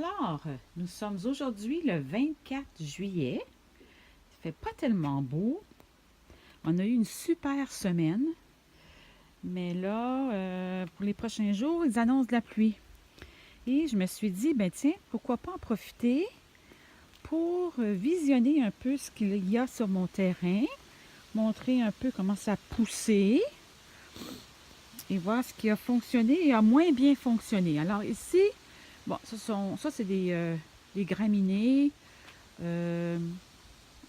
Alors, nous sommes aujourd'hui le 24 juillet. Il fait pas tellement beau. On a eu une super semaine. Mais là, pour les prochains jours, ils annoncent de la pluie. Et je me suis dit, ben tiens, pourquoi pas en profiter pour visionner un peu ce qu'il y a sur mon terrain, montrer un peu comment ça a poussé et voir ce qui a fonctionné et a moins bien fonctionné. Alors ici, bon, ça c'est des graminées euh,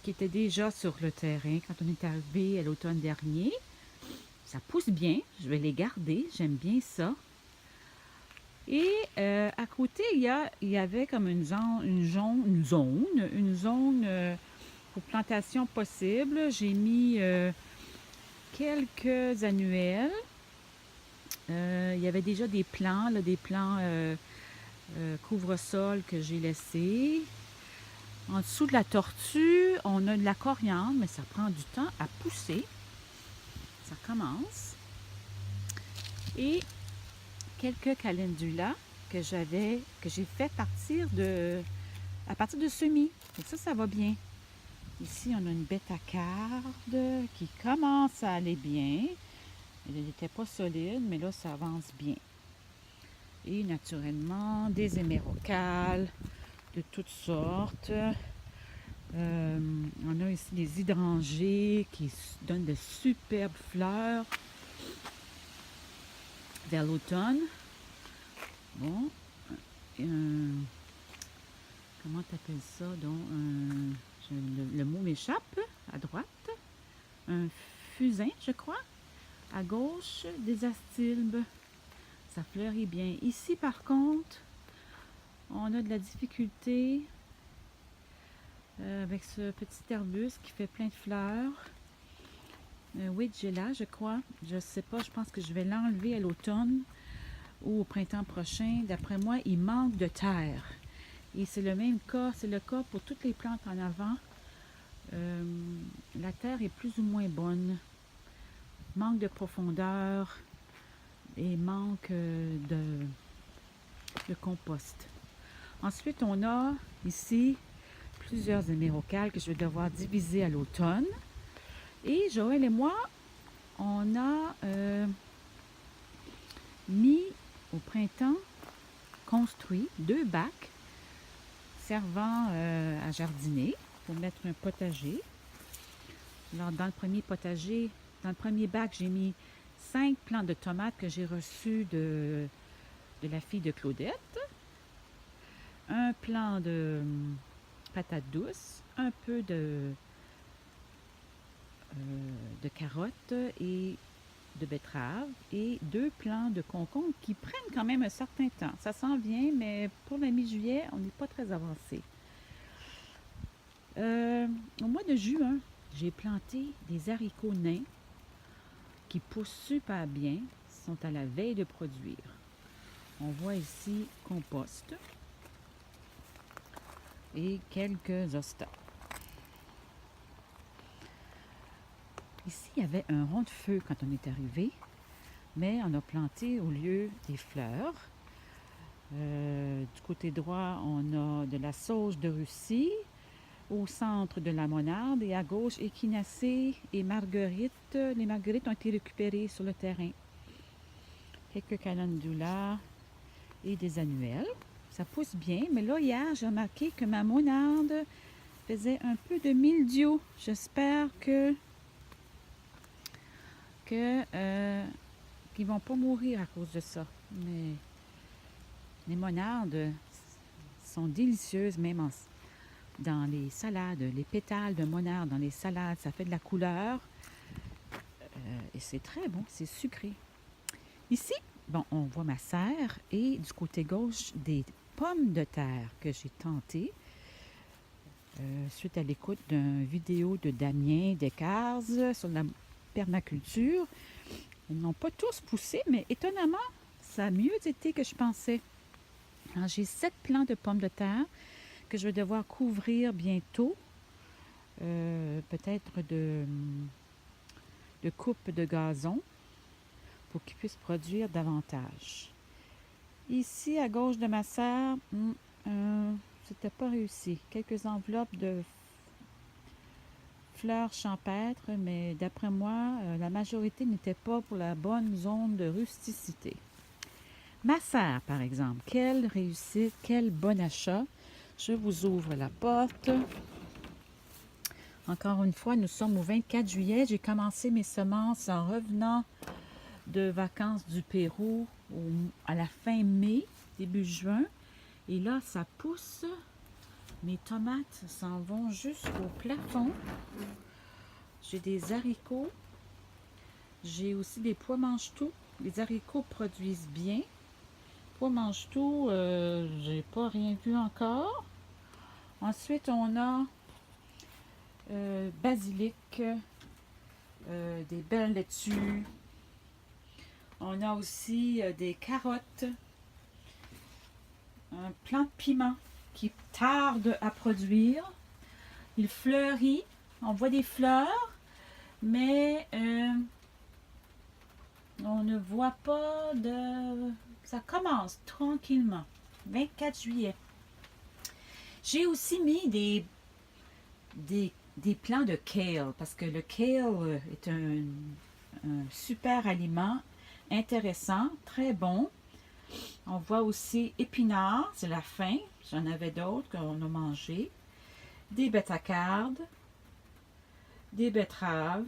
qui étaient déjà sur le terrain quand on est arrivé à l'automne dernier. Ça pousse bien, je vais les garder, j'aime bien ça. Et à côté, il y avait comme une zone pour plantation possible. J'ai mis quelques annuelles. Il y avait déjà des plants, là, des plants couvre-sol que j'ai laissés. En dessous de la tortue, on a de la coriandre, mais ça prend du temps à pousser. Ça commence. Et quelques calendula que j'ai fait à partir de semis. Donc ça va bien. Ici, on a une bête à carde qui commence à aller bien. Elle n'était pas solide, mais là, ça avance bien. Et naturellement, des hémérocales de toutes sortes. On a ici des hydrangées qui donnent de superbes fleurs vers l'automne. Bon, comment t'appelles ça donc? Le mot m'échappe à droite. Un fusain, je crois. À gauche, des astilbes. Ça fleurit bien. Ici, par contre, on a de la difficulté avec ce petit arbuste qui fait plein de fleurs. Weigela, je crois. Je sais pas, je pense que je vais l'enlever à l'automne ou au printemps prochain. D'après moi, il manque de terre. Et c'est le même cas, c'est le cas pour toutes les plantes en avant. La terre est plus ou moins bonne. Manque de profondeur et manque de compost. Ensuite, on a ici plusieurs hémérocales que je vais devoir diviser à l'automne. Et Joël et moi, on a mis au printemps, construit 2 bacs servant à jardiner pour mettre un potager. Alors, dans le premier bac, j'ai mis 5 plants de tomates que j'ai reçus de la fille de Claudette, un plant de patates douces, un peu de carottes et de betteraves et 2 plants de concombres qui prennent quand même un certain temps. Ça s'en vient, mais pour la mi-juillet, on n'est pas très avancé. Au mois de juin, j'ai planté des haricots nains qui poussent super bien, sont à la veille de produire. On voit ici compost et quelques hostas. Ici, il y avait un rond de feu quand on est arrivé, mais on a planté au lieu des fleurs. Du côté droit, on a de la sauge de Russie, au centre de la monarde et à gauche, échinacées et marguerites. Les marguerites ont été récupérées sur le terrain. Quelques calendula et des annuelles. Ça pousse bien, mais là, hier, j'ai remarqué que ma monarde faisait un peu de mildiou. J'espère qu'ils vont pas mourir à cause de ça. Mais les monardes sont délicieuses, même dans les salades. Les pétales de monarde dans les salades, ça fait de la couleur. Et c'est très bon, c'est sucré. Ici, bon, on voit ma serre et du côté gauche, des pommes de terre que j'ai tentées suite à l'écoute d'une vidéo de Damien Descartes sur la permaculture. Ils n'ont pas tous poussé, mais étonnamment, ça a mieux été que je pensais. Alors, j'ai 7 plants de pommes de terre que je vais devoir couvrir bientôt. Peut-être de coupe de gazon pour qu'ils puissent produire davantage. Ici, à gauche de ma serre, c'était pas réussi. Quelques enveloppes de fleurs champêtres, mais d'après moi, la majorité n'était pas pour la bonne zone de rusticité. Ma serre, par exemple, quelle réussite, quel bon achat. Je vous ouvre la porte. Encore une fois, nous sommes au 24 juillet. J'ai commencé mes semences en revenant de vacances du Pérou à la fin mai, début juin. Et là, ça pousse. Mes tomates s'en vont jusqu'au plafond. J'ai des haricots. J'ai aussi des pois mange-tout. Les haricots produisent bien. Pois mange-tout, j'ai pas rien vu encore. Ensuite, on a basilic, des belles laitues. On a aussi des carottes, un plant de piment qui tarde à produire. Il fleurit, on voit des fleurs, mais on ne voit pas de... Ça commence tranquillement. 24 juillet. J'ai aussi mis des plants de kale, parce que le kale est un super aliment intéressant, très bon. On voit aussi épinards, c'est la fin. J'en avais d'autres qu'on a mangé. Des bétacardes, des betteraves.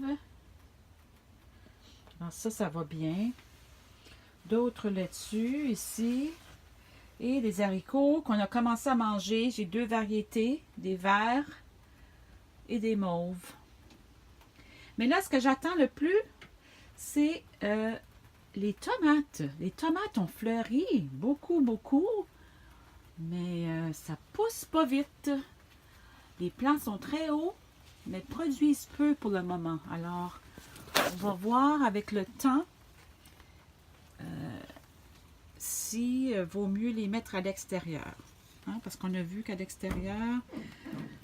Alors ça va bien. D'autres laitues ici. Et des haricots qu'on a commencé à manger. J'ai deux variétés, des verts et des mauves. Mais là, ce que j'attends le plus, c'est les tomates. Les tomates ont fleuri beaucoup, beaucoup. Mais ça pousse pas vite. Les plants sont très hauts, mais produisent peu pour le moment. Alors, on va voir avec le temps si vaut mieux les mettre à l'extérieur. Hein, parce qu'on a vu qu'à l'extérieur,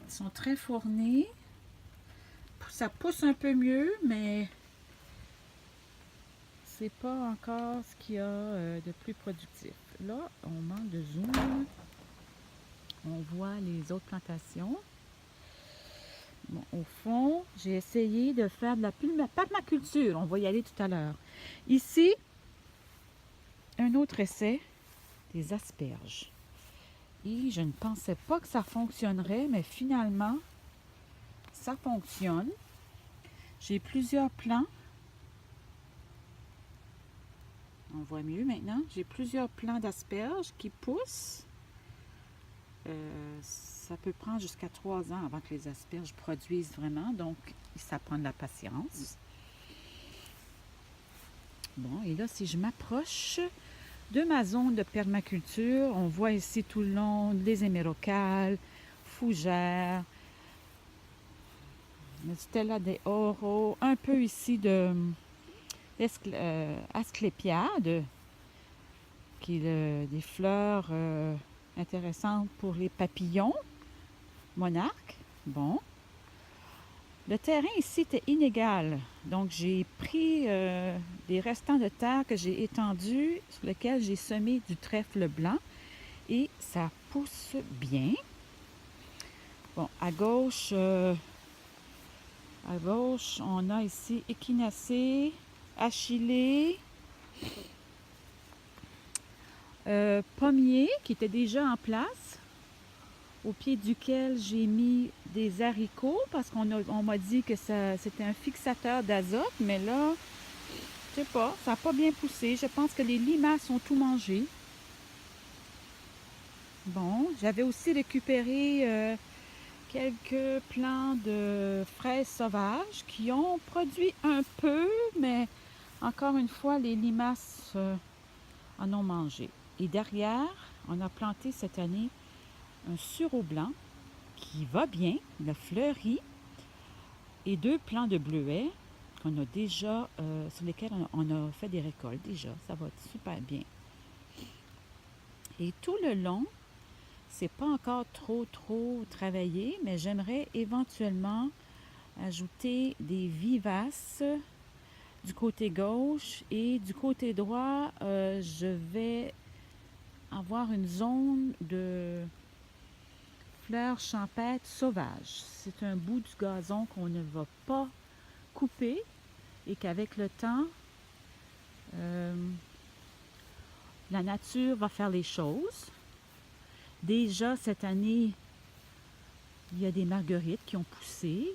ils sont très fournis. Ça pousse un peu mieux, mais c'est pas encore ce qu'il y a de plus productif. Là, on manque de zoom. On voit les autres plantations. Bon, au fond, j'ai essayé de faire de la permaculture. On va y aller tout à l'heure. Ici, un autre essai, des asperges. Et je ne pensais pas que ça fonctionnerait, mais finalement, ça fonctionne. J'ai plusieurs plants. On voit mieux maintenant. J'ai plusieurs plants d'asperges qui poussent. Ça peut prendre jusqu'à 3 ans avant que les asperges produisent vraiment. Donc, ça prend de la patience. Bon, et là, si je m'approche de ma zone de permaculture, on voit ici tout le long les hémérocalles, fougères, Stella de Oro, un peu ici de Asclépiade, qui est des fleurs intéressantes pour les papillons monarques. Bon. Le terrain ici était inégal, donc j'ai pris des restants de terre que j'ai étendus, sur lesquels j'ai semé du trèfle blanc et ça pousse bien. Bon, à gauche, on a ici échinacée, achillée, pommier qui était déjà en place, au pied duquel j'ai mis des haricots parce on m'a dit que c'était un fixateur d'azote, mais là, je sais pas, ça n'a pas bien poussé. Je pense que les limaces ont tout mangé. Bon, j'avais aussi récupéré quelques plants de fraises sauvages qui ont produit un peu, mais encore une fois, les limaces en ont mangé. Et derrière, on a planté cette année un sureau blanc qui va bien, il a fleuri, et 2 plants de bleuets qu'on a déjà, sur lesquels on a fait des récoltes déjà. Ça va super bien. Et tout le long, c'est pas encore trop travaillé, mais j'aimerais éventuellement ajouter des vivaces du côté gauche et du côté droit, je vais avoir une zone de fleurs champêtres sauvages. C'est un bout du gazon qu'on ne va pas couper et qu'avec le temps, la nature va faire les choses. Déjà, cette année, il y a des marguerites qui ont poussé.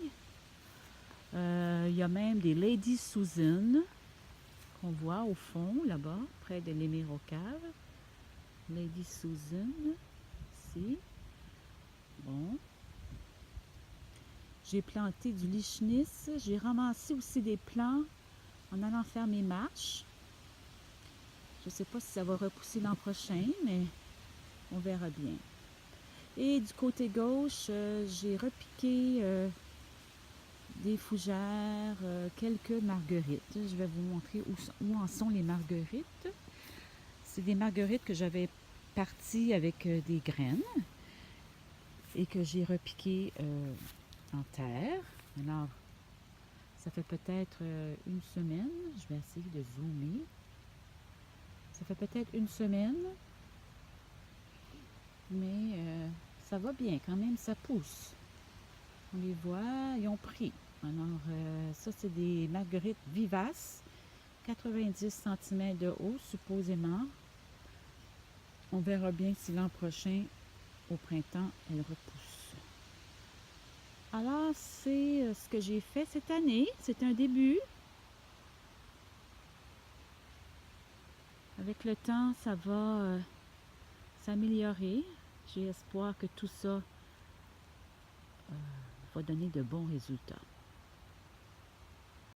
Il y a même des Lady Susan qu'on voit au fond, là-bas, près de l'Hémérocave. Lady Susan, ici. Bon. J'ai planté du lichnis. J'ai ramassé aussi des plants en allant faire mes marches. Je ne sais pas si ça va repousser l'an prochain, mais on verra bien. Et du côté gauche, j'ai repiqué des fougères, quelques marguerites. Je vais vous montrer où en sont les marguerites. C'est des marguerites que j'avais parties avec des graines et que j'ai repiquées en terre. Alors, ça fait peut-être une semaine. Je vais essayer de zoomer. Ça fait peut-être une semaine. Mais ça va bien quand même, ça pousse. On les voit, ils ont pris. Alors, ça, c'est des marguerites vivaces. 90 cm de haut, supposément. On verra bien si l'an prochain, au printemps, elles repoussent. Alors, c'est ce que j'ai fait cette année. C'est un début. Avec le temps, ça va s'améliorer. J'ai espoir que tout ça va donner de bons résultats.